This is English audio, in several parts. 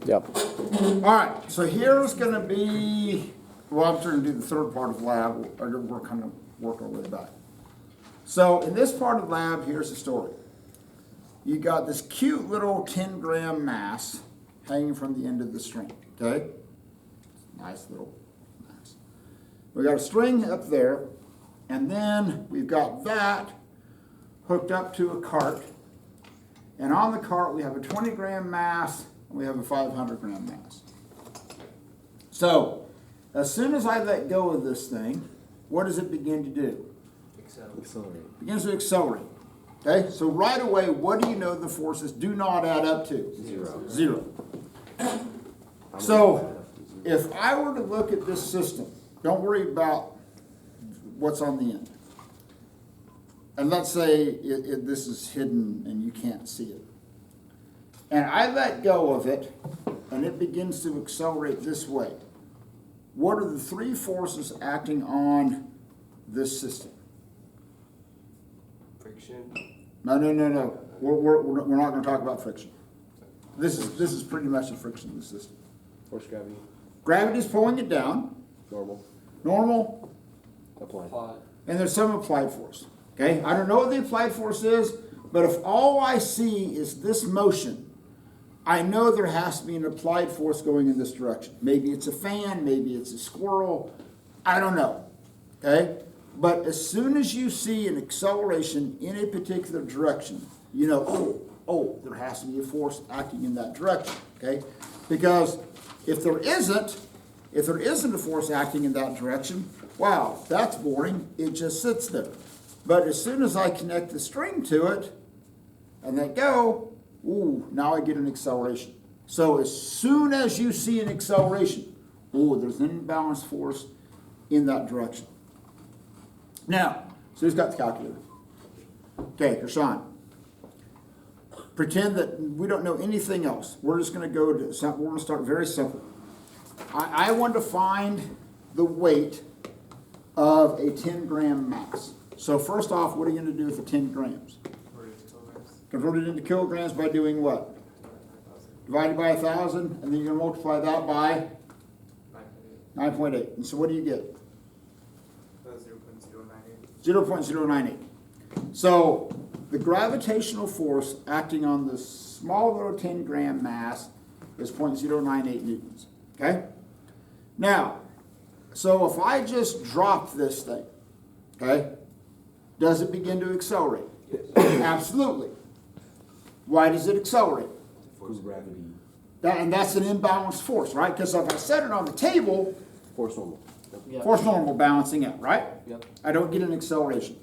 Yep. All right, so here's gonna be, well, I'm trying to do the third part of the lab. We're kind of working our way back. So in this part of the lab, here's the story. You got this cute little 10-gram mass hanging from the end of the string, okay? Nice little mass. We got a string up there, and then we've got that hooked up to a cart. And on the cart, we have a 20-gram mass, and we have a 500-gram mass. So, as soon as I let go of this thing, what does it begin to do? Accelerate. It begins to accelerate. Okay, so right away, what do you know the forces do not add up to? Zero. Zero. So, if I were to look at this system, don't worry about what's on the end. And let's say this is hidden and you can't see it. And I let go of it, and it begins to accelerate this way. What are the three forces acting on this system? Friction. No. We're not going to talk about friction. This is pretty much the friction in the system. Force gravity. Gravity's pulling it down. Normal, Applied. and there's some applied force. Okay, I don't know what the applied force is, but if all I see is this motion, I know there has to be an applied force going in this direction. Maybe it's a fan, maybe it's a squirrel, I don't know. Okay, but as soon as you see an acceleration in a particular direction, you know, oh, there has to be a force acting in that direction. Okay, because if there isn't a force acting in that direction, wow, that's boring. It just sits there. But as soon as I connect the string to it and let go, ooh, now I get an acceleration. So as soon as you see an acceleration, ooh, there's an imbalanced force in that direction. Now, so who's got the calculator? Okay, Krishan. Pretend that we don't know anything else. We're just going to go to something. We're going to start very simple. I want to find the weight of a 10-gram mass. So first off, what are you going to do with the 10 grams? Convert it into kilograms by doing what? Divided by 1,000, and then you're going to multiply that by 9.8. And so what do you get? 0.098. So the gravitational force acting on the small little 10-gram mass is 0.098 newtons. Okay? Now, so if I just drop this thing, okay, does it begin to accelerate? Absolutely. Why does it accelerate? Force gravity. And that's an imbalanced force, right? Because if I set it on the table, Force normal. Yep. force normal balancing out, right? Yep. I don't get an acceleration.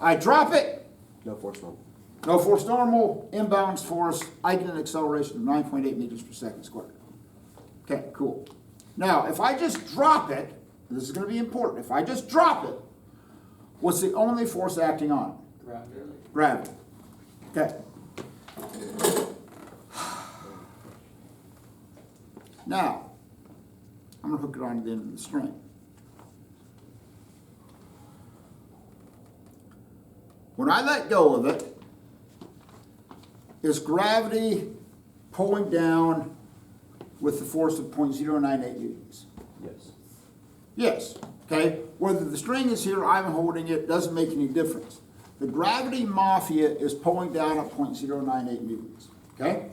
I drop it, No force normal. no force normal, imbalanced force, I get an acceleration of 9.8 meters per second squared. Okay, cool. Now, if I just drop it, this is going to be important, if I just drop it, what's the only force acting on it? Gravity. Okay. Now, I'm going to hook it onto the end of the string. When I let go of it, is gravity pulling down with the force of 0.098 newtons? Yes. Yes. Okay? Whether the string is here, I'm holding it, doesn't make any difference. The gravity mafia is pulling down at 0.098 newtons. Okay?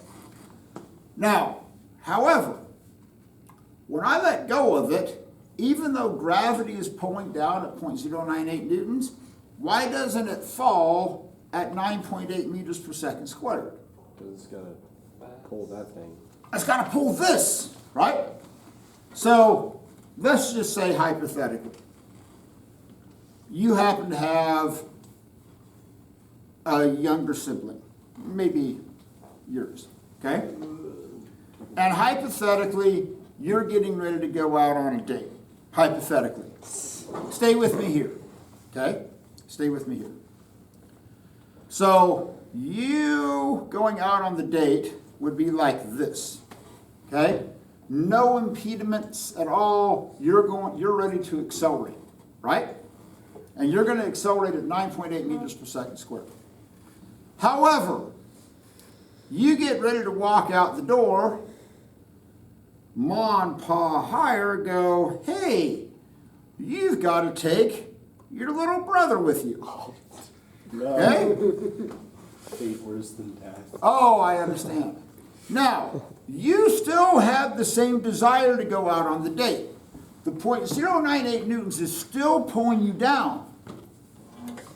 Now, however, when I let go of it, even though gravity is pulling down at 0.098 newtons, why doesn't it fall at 9.8 meters per second squared? Because it's got to pull that thing. It's got to pull this, right? So let's just say hypothetically, you happen to have a younger sibling, maybe yours, okay? And hypothetically, you're getting ready to go out on a date, hypothetically. Stay with me here, okay? Stay with me here. So you going out on the date would be like this, okay? No impediments at all. You're ready to accelerate, right? And you're going to accelerate at 9.8 meters per second squared. However, you get ready to walk out the door, Ma and Pa Hire go, hey, you've got to take your little brother with you. Okay? Fate worse than death. Oh, I understand. Now, you still have the same desire to go out on the date. The 0.098 newtons is still pulling you down.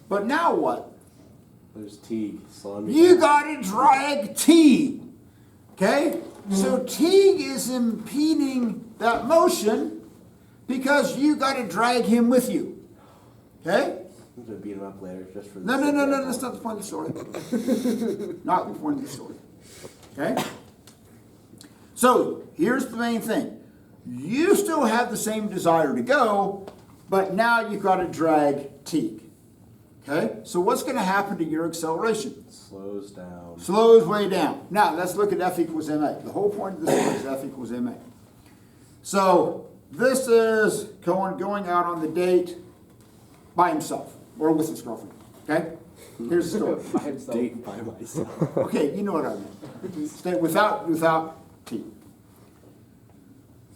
But now what? There's Teague slowing me You down. got to drag Teague. Okay? So Teague is impeding that motion because you got to drag him with you. Okay? I'm gonna beat him up later just for this. No, that's not the point of the story. Not the point of the story. Okay? So, here's the main thing. You still have the same desire to go, but now you've got to drag Teague. Okay? So what's going to happen to your acceleration? Slows down. Slows way down. Now, let's look at F equals ma. The whole point of this is F equals ma. So, this is going out on the date by himself, or with his girlfriend. Okay? Here's the story. By himself. Date by myself. Okay, you know what I mean. Stay without T.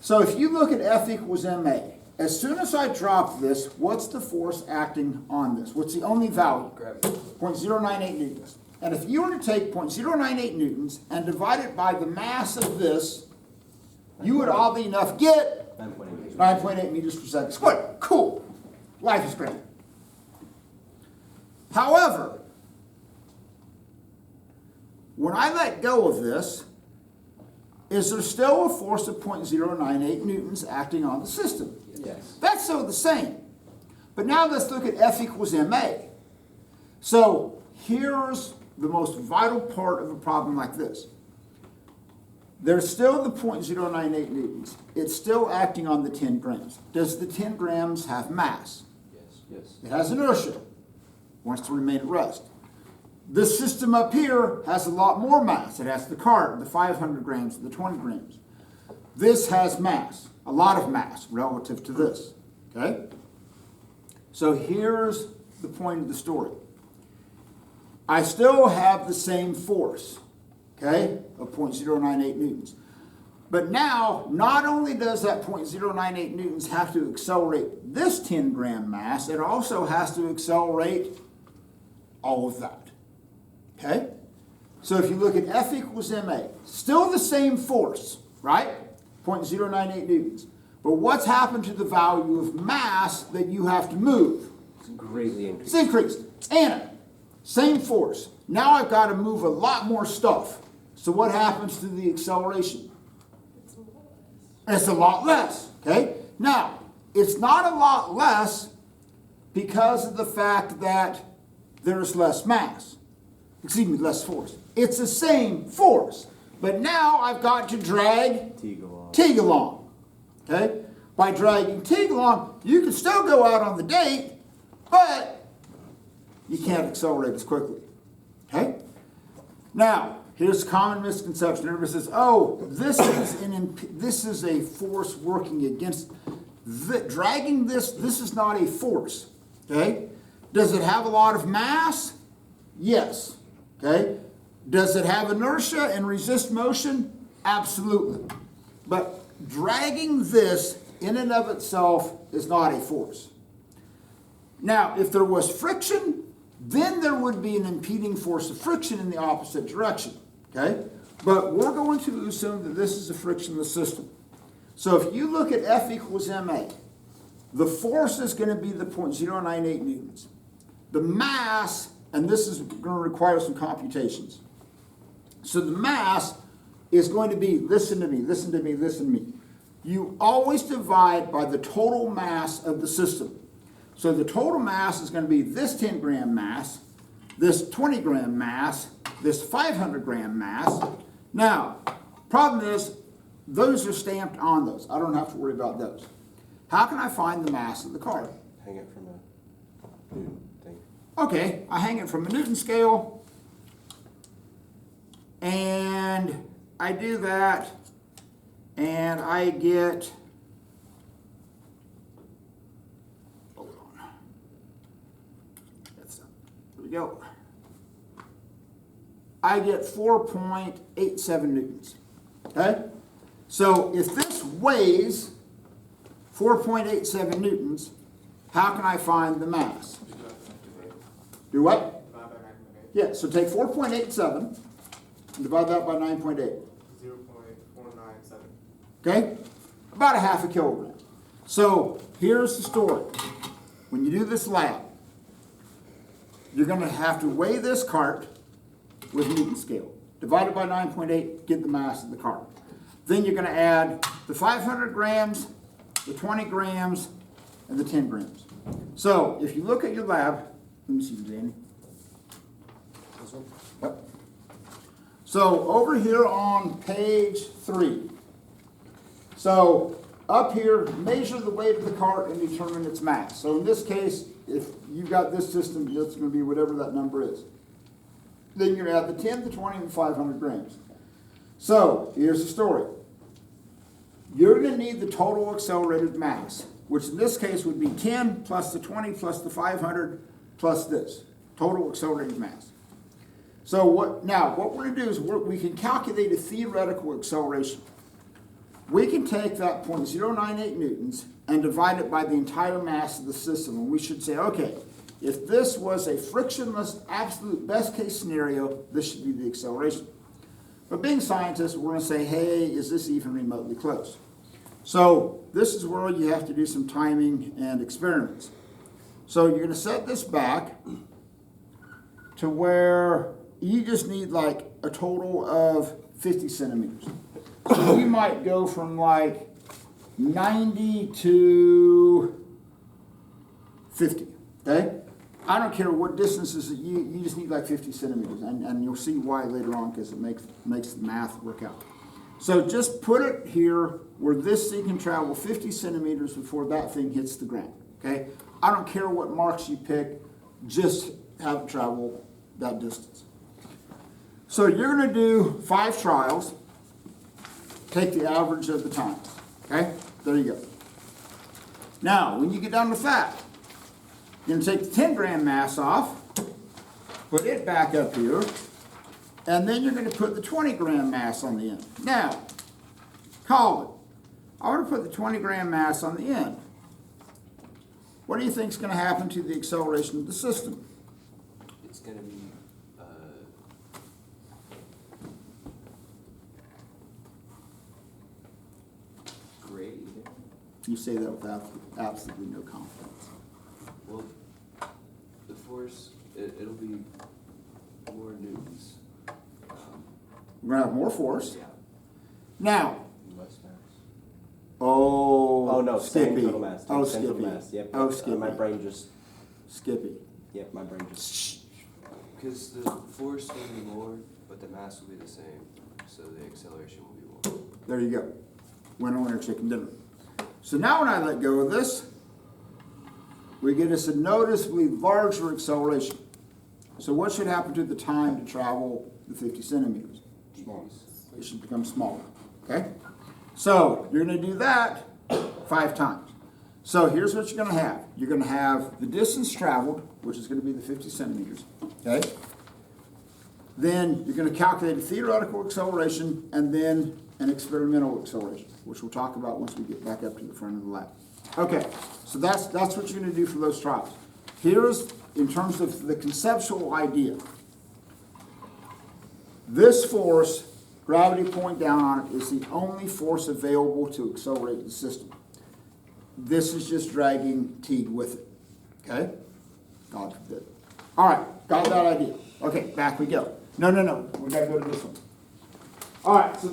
So if you look at F equals ma, as soon as I drop this, what's the force acting on this? What's the only value? Gravity. 0.098 newtons. And if you were to take 0.098 newtons and divide it by the mass of this, you would oddly enough get 9.8. 9.8 meters per second squared. Cool. Life is great. However, when I let go of this, is there still a force of 0.098 newtons acting on the system? Yes. That's still the same. But now let's look at F equals ma. So here's the most vital part of a problem like this. There's still the 0.098 newtons. It's still acting on the 10 grams. Does the 10 grams have mass? Yes. It has inertia. Wants to remain at rest. This system up here has a lot more mass. It has the cart, the 500 grams, the 20 grams. This has mass, a lot of mass relative to this. Okay? So here's the point of the story. I still have the same force, okay, of 0.098 newtons. But now, not only does that 0.098 newtons have to accelerate this 10 gram mass, it also has to accelerate all of that. Okay? So if you look at F equals ma, still the same force, right? 0.098 newtons. But what's happened to the value of mass that you have to move? It's greatly It's increased. increased. Anna, same force. Now I've got to move a lot more stuff. So what happens to the acceleration? It's a lot less. Okay? Now, it's not a lot less because of the fact that there's less mass. Excuse me, less force. It's the same force. But now I've got to drag Teague along. Teague along. Okay? By dragging Teague along, you can still go out on the date, but you can't accelerate as quickly. Okay? Now, here's a common misconception. Everybody says, oh, this is a force working against dragging this is not a force. Okay? Does it have a lot of mass? Yes. Okay? Does it have inertia and resist motion? Absolutely. But dragging this in and of itself is not a force. Now, if there was friction, then there would be an impeding force of friction in the opposite direction. Okay? But we're going to assume that this is a frictionless system. So if you look at F equals ma, the force is going to be the 0.098 newtons. The mass, and this is going to require some computations. So the mass is going to be, listen to me, listen to me, listen to me. You always divide by the total mass of the system. So the total mass is going to be this 10 gram mass, this 20 gram mass, this 500 gram mass. Now, problem is, those are stamped on those. I don't have to worry about those. How can I find the mass of the car? Hang it from a Newton thing. Okay, I hang it from a Newton scale, and I do that, and I get, hold on, here we go. I get 4.87 newtons, okay? So if this weighs 4.87 newtons, how can I find the mass? Do what? Yeah, so take 4.87 and divide that by 9.8. 0.497. Okay? About a half a kilogram. So here's the story. When you do this lab, you're going to have to weigh this cart with Newton scale. Divide it by 9.8, get the mass of the cart. Then you're going to add the 500 grams, the 20 grams, and the 10 grams. So if you look at your lab, let me see, Danny. This one? Yep. So over here on page 3. So up here, measure the weight of the cart and determine its mass. So in this case, if you've got this system, it's going to be whatever that number is. Then you're going to add the 10, the 20, and the 500 grams. So here's the story. You're going to need the total accelerated mass, which in this case would be 10 plus the 20 plus the 500 plus this. Total accelerated mass. So what we're going to do is we can calculate a theoretical acceleration. We can take that 0.098 newtons and divide it by the entire mass of the system. And we should say, okay, if this was a frictionless, absolute best case scenario, this should be the acceleration. But being scientists, we're going to say, hey, is this even remotely close? So this is where you have to do some timing and experiments. So you're going to set this back to where you just need like a total of 50 centimeters. So you might go from like 90 to 50, okay? I don't care what distances, you just need like 50 centimeters, and you'll see why later on because it makes the math work out. So just put it here where this thing can travel 50 centimeters before that thing hits the ground, okay? I don't care what marks you pick, just have it travel that distance. So you're going to do 5 trials. Take the average of the times. Okay? There you go. Now, when you get done with that, you're going to take the 10 gram mass off, put it back up here, and then you're going to put the 20 gram mass on the end. Now, Colin, I want to put the 20 gram mass on the end. What do you think is going to happen to the acceleration of the system? It's gonna be, grade. You say that with absolutely no confidence. Well, the force, it'll be more newtons. We're going to have more force. Yeah. Now, Less mass. oh, No, same Skippy. total mass. Oh, Same total Skippy. mass. Yep. Oh, My Skippy. brain just, Skippy. my brain just. Because the force will be more, but the mass will be the same, so the acceleration will be more. There you go. Winner, winner, chicken dinner. So now when I let go of this, we get us a noticeably larger acceleration. So what should happen to the time to travel the 50 centimeters? Small. It should become smaller, okay? So you're going to do that 5 times. So here's what you're going to have. You're going to have the distance traveled, which is going to be the 50 centimeters, okay? Then you're going to calculate a theoretical acceleration and then an experimental acceleration, which we'll talk about once we get back up to the front of the lab. Okay, so that's what you're going to do for those trials. Here's, in terms of the conceptual idea, this force, gravity pulling down on it, is the only force available to accelerate the system. This is just dragging Teague with it, okay? God forbid. All right, got that idea. Okay, back we go. No, we gotta go to this one. All right, so